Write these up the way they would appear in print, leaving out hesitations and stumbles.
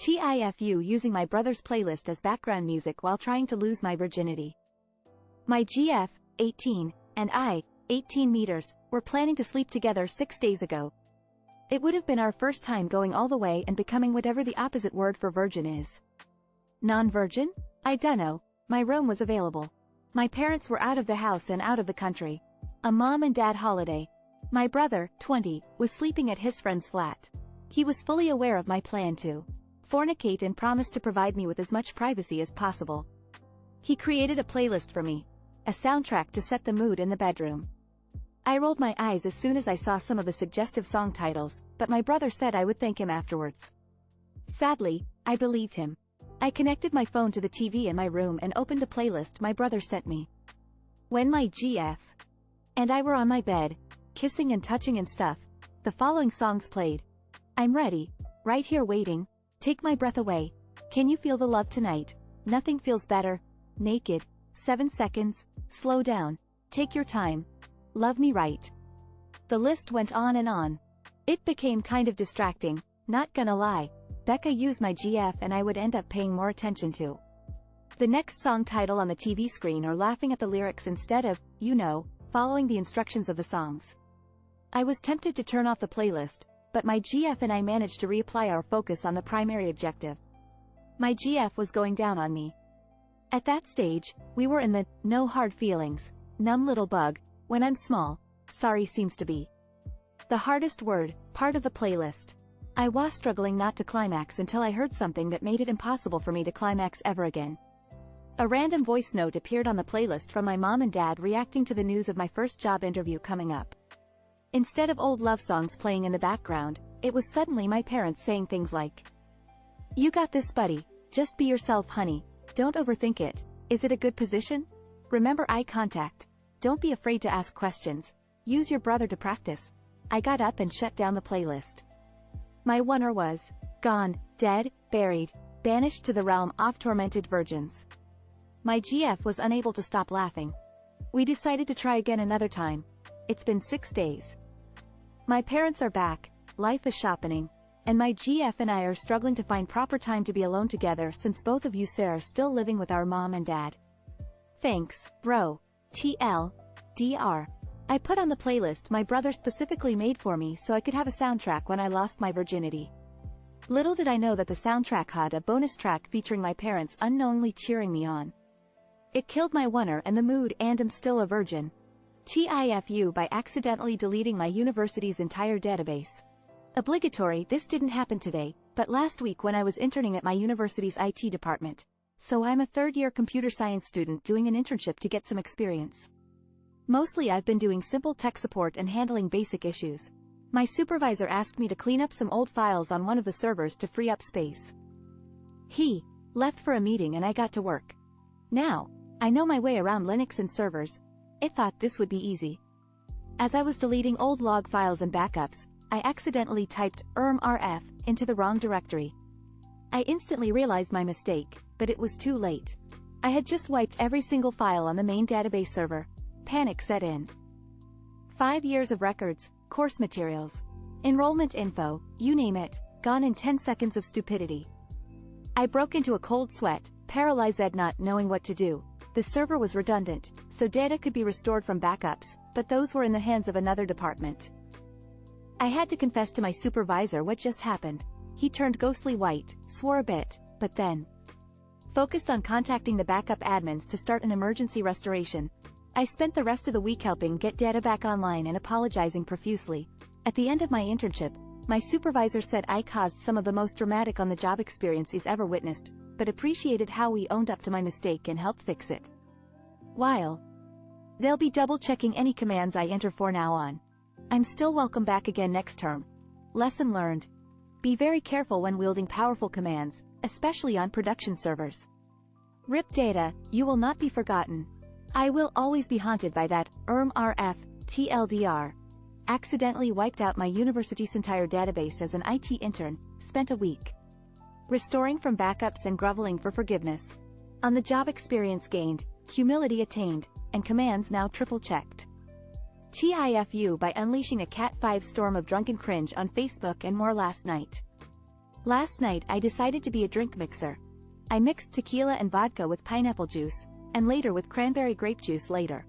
TIFU using my brother's playlist as background music while trying to lose my virginity. My GF, 18, and I, 18 meters, were planning to sleep together 6 days ago. It would have been our first time going all the way and becoming whatever the opposite word for virgin is. Non-virgin? I dunno. My room was available. My parents were out of the house and out of the country. A mom and dad holiday. My brother, 20, was sleeping at his friend's flat. He was fully aware of my plan to fornicate and promised to provide me with as much privacy as possible. He created a playlist for me, a soundtrack to set the mood in the bedroom. I rolled my eyes as soon as I saw some of the suggestive song titles, but my brother said I would thank him afterwards. Sadly, I believed him. I connected my phone to the TV in my room and opened the playlist my brother sent me. When my GF and I were on my bed, kissing and touching and stuff, the following songs played. I'm ready, right here waiting, take my breath away, can you feel the love tonight, nothing feels better, naked, 7 seconds, slow down, take your time, love me right. The list went on and on. It became kind of distracting, not gonna lie. Becca used my GF and I would end up paying more attention to the next song title on the TV screen or laughing at the lyrics instead of, following the instructions of the songs. I was tempted to turn off the playlist, but my GF and I managed to reapply our focus on the primary objective. My GF was going down on me. At that stage, we were in the no hard feelings, numb little bug, when I'm small, sorry seems to be the hardest part of the playlist. I was struggling not to climax until I heard something that made it impossible for me to climax ever again. A random voice note appeared on the playlist from my mom and dad reacting to the news of my first job interview coming up. Instead of old love songs playing in the background, it was suddenly my parents saying things like, "You got this, buddy, just be yourself, honey, don't overthink it, is it a good position? Remember eye contact, don't be afraid to ask questions, use your brother to practice." I got up and shut down the playlist. My wonder was gone, dead, buried, banished to the realm of tormented virgins. My GF was unable to stop laughing. We decided to try again another time. It's been 6 days. My parents are back, life is sharpening, and my GF and I are struggling to find proper time to be alone together since both of you are still living with our mom and dad. Thanks, bro. TLDR. I put on the playlist my brother specifically made for me so I could have a soundtrack when I lost my virginity. Little did I know that the soundtrack had a bonus track featuring my parents unknowingly cheering me on. It killed my wonder and the mood and I'm still a virgin. TIFU by accidentally deleting my university's entire database. Obligatory, this didn't happen today, but last week when I was interning at my university's IT department. So I'm a third-year computer science student doing an internship to get some experience. Mostly I've been doing simple tech support and handling basic issues. My supervisor asked me to clean up some old files on one of the servers to free up space. He left for a meeting and I got to work. Now, I know my way around Linux and servers. I thought this would be easy. As I was deleting old log files and backups, I accidentally typed rf into the wrong directory. I instantly realized my mistake, but it was too late. I had just wiped every single file on the main database server. Panic set in. 5 years of records, course materials, enrollment info, you name it, gone in 10 seconds of stupidity. I broke into a cold sweat, paralyzed not knowing what to do. The server was redundant, so data could be restored from backups, but those were in the hands of another department. I had to confess to my supervisor what just happened. He turned ghostly white, swore a bit, but then focused on contacting the backup admins to start an emergency restoration. I spent the rest of the week helping get data back online and apologizing profusely. At the end of my internship, my supervisor said I caused some of the most dramatic on-the-job experience he's ever witnessed, but appreciated how we owned up to my mistake and helped fix it. While they'll be double-checking any commands I enter from now on, I'm still welcome back again next term. Lesson learned. Be very careful when wielding powerful commands, especially on production servers. RIP data, you will not be forgotten. I will always be haunted by that, rf, TLDR. Accidentally wiped out my university's entire database as an IT intern, spent a week restoring from backups and groveling for forgiveness. On the job experience gained, humility attained, and commands now triple-checked. TIFU by unleashing a Cat 5 storm of drunken cringe on Facebook and more last night. Last night I decided to be a drink mixer. I mixed tequila and vodka with pineapple juice, and later with cranberry grape juice later.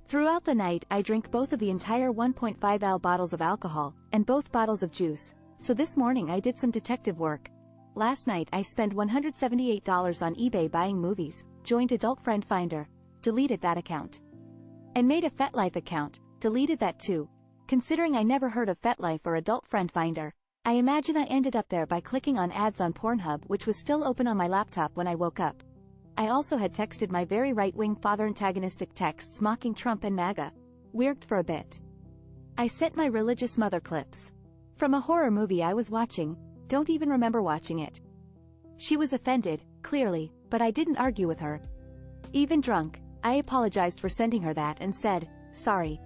Throughout the night I drank both of the entire 1.5L bottles of alcohol, and both bottles of juice, so this morning I did some detective work. Last night I spent $178 on eBay buying movies, joined Adult Friend Finder, deleted that account. And made a FetLife account, deleted that too. Considering I never heard of FetLife or Adult Friend Finder, I imagine I ended up there by clicking on ads on Pornhub, which was still open on my laptop when I woke up. I also had texted my very right-wing father antagonistic texts mocking Trump and MAGA. Weirded for a bit. I sent my religious mother clips. From a horror movie I was watching, don't even remember watching it. She was offended, clearly, but I didn't argue with her. Even drunk, I apologized for sending her that and said, sorry.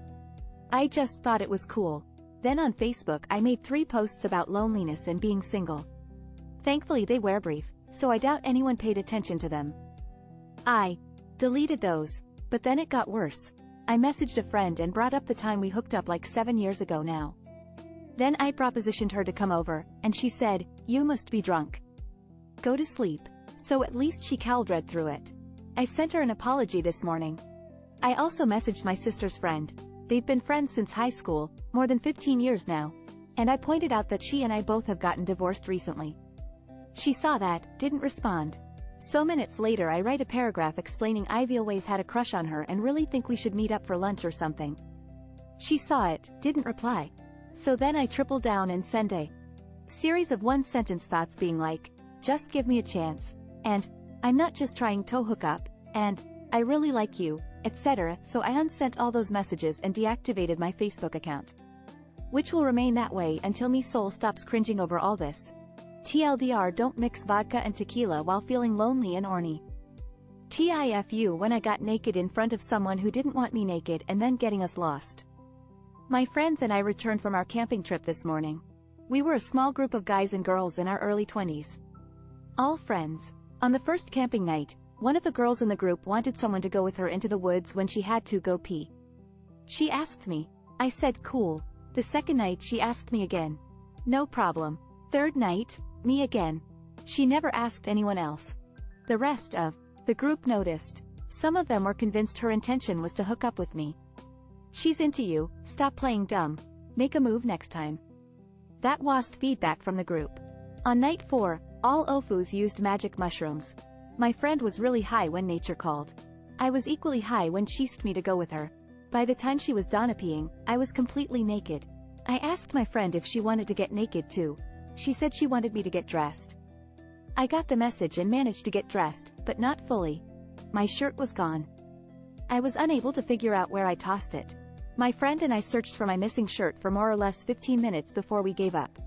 I just thought it was cool. Then on Facebook I made 3 posts about loneliness and being single. Thankfully they were brief, so I doubt anyone paid attention to them. I deleted those, but then it got worse. I messaged a friend and brought up the time we hooked up like 7 years ago now. Then I propositioned her to come over, and she said, you must be drunk. Go to sleep. So at least she read through it. I sent her an apology this morning. I also messaged my sister's friend. They've been friends since high school, more than 15 years now, and I pointed out that she and I both have gotten divorced recently. She saw that, didn't respond. So minutes later I write a paragraph explaining I've always had a crush on her and really think we should meet up for lunch or something. She saw it, didn't reply. So then I tripled down and sent a series of one-sentence thoughts being like, just give me a chance, and, I'm not just trying to hook up, and, I really like you, etc. So I unsent all those messages and deactivated my Facebook account. Which will remain that way until me soul stops cringing over all this. TLDR, don't mix vodka and tequila while feeling lonely and orny. TIFU, when I got naked in front of someone who didn't want me naked and then getting us lost. My friends and I returned from our camping trip this morning. We were a small group of guys and girls in our early 20s. All friends. On the first camping night, one of the girls in the group wanted someone to go with her into the woods when she had to go pee. She asked me. I said cool. The second night she asked me again. No problem. Third night, me again. She never asked anyone else. The rest of the group noticed. Some of them were convinced her intention was to hook up with me. She's into you, stop playing dumb. Make a move next time. That was feedback from the group. On night 4, all OFUs used magic mushrooms. My friend was really high when nature called. I was equally high when she asked me to go with her. By the time she was done peeing, I was completely naked. I asked my friend if she wanted to get naked too. She said she wanted me to get dressed. I got the message and managed to get dressed, but not fully. My shirt was gone. I was unable to figure out where I tossed it. My friend and I searched for my missing shirt for more or less 15 minutes before we gave up.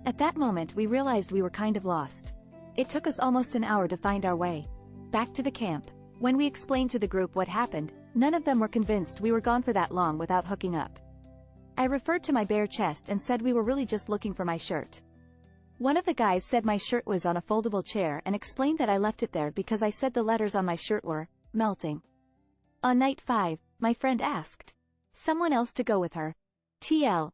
At that moment we realized we were kind of lost. It took us almost an hour to find our way back to the camp. When we explained to the group what happened, none of them were convinced we were gone for that long without hooking up. I referred to my bare chest and said we were really just looking for my shirt. One of the guys said my shirt was on a foldable chair and explained that I left it there because I said the letters on my shirt were melting. On night 5, my friend asked someone else to go with her. TL.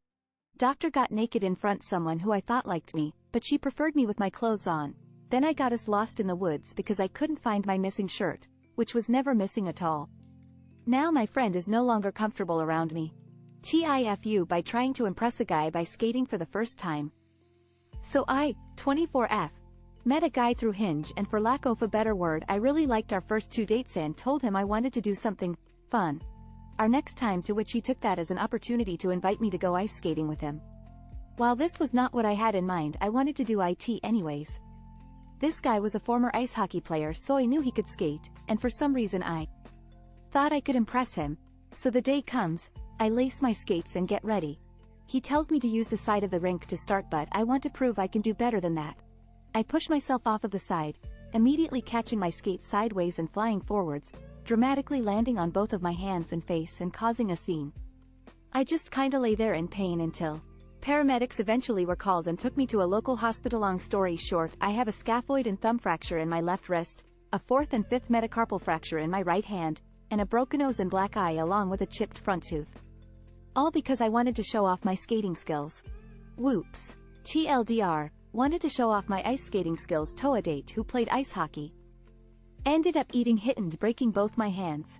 Doctor got naked in front someone who I thought liked me, but she preferred me with my clothes on. Then I got us lost in the woods because I couldn't find my missing shirt, which was never missing at all. Now my friend is no longer comfortable around me. TIFU by trying to impress a guy by skating for the first time. So I, 24F, met a guy through Hinge and for lack of a better word I really liked our first 2 dates and told him I wanted to do something fun our next time, to which he took that as an opportunity to invite me to go ice skating with him. While this was not what I had in mind, I wanted to do IT anyways. This guy was a former ice hockey player, so I knew he could skate, and for some reason I thought I could impress him. So the day comes, I lace my skates and get ready. He tells me to use the side of the rink to start, but I want to prove I can do better than that. I push myself off of the side, immediately catching my skate sideways and flying forwards, dramatically landing on both of my hands and face and causing a scene. I just kinda lay there in pain until paramedics eventually were called and took me to a local hospital. Long story short, I have a scaphoid and thumb fracture in my left wrist, a 4th and 5th metacarpal fracture in my right hand, and a broken nose and black eye along with a chipped front tooth. All because I wanted to show off my skating skills. Whoops. TLDR. wanted to show off my ice skating skills to a date who played ice hockey. Ended up eating hit and breaking both my hands.